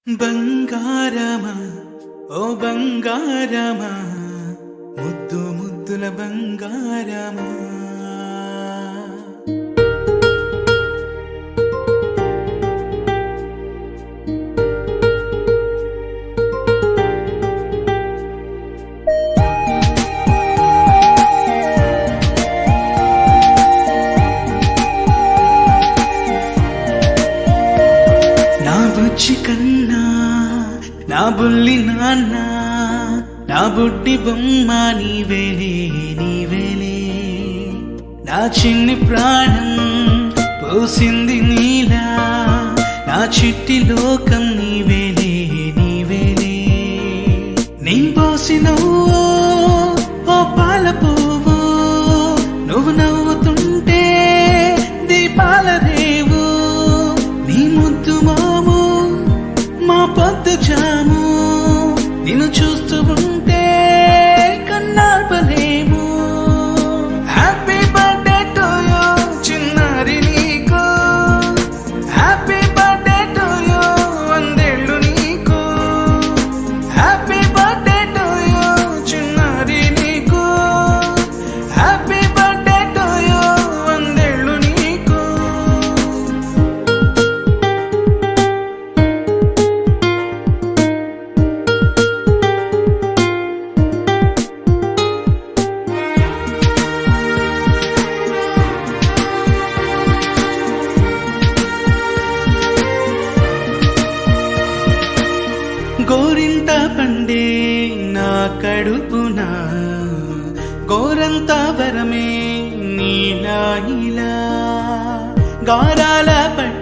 బంగారమా ఓ బంగారమా ముద్దు ముద్దుల బంగారమా నా బుజ్జి కన్నా నా బుల్లి నాన్న నా బుడ్డి బొమ్మ నీవేలే నీవేలే నా చిన్ని ప్రాణం పోసింది నీలా నా చిట్టి లోకం నీవేలే నీవేలే నీ పోసినవో ఓ పాల పువ్వు నువ్వు నవ్వుతుంటే దీపాల రేవు నీ ముద్దు మాము మా పొద్దు జాము నిన్ను చూస్తూ ఉంటే కన్నార్పలేము. హ్యాపీ బర్త్డే టు యూ చిన్నారి నీకు, హ్యాపీ బర్త్డే టు యూ వందేళ్ళు నీకు, హ్యాపీ బర్త్డే టు యూ చిన్నారి నీకు, హ్యాపీ బర్త్డే టు యూ వందేళ్ళు నీకు. గోరింత పండే నా కడుపున గోరంత వరమే నీలా ఇలా గారాల పట్టే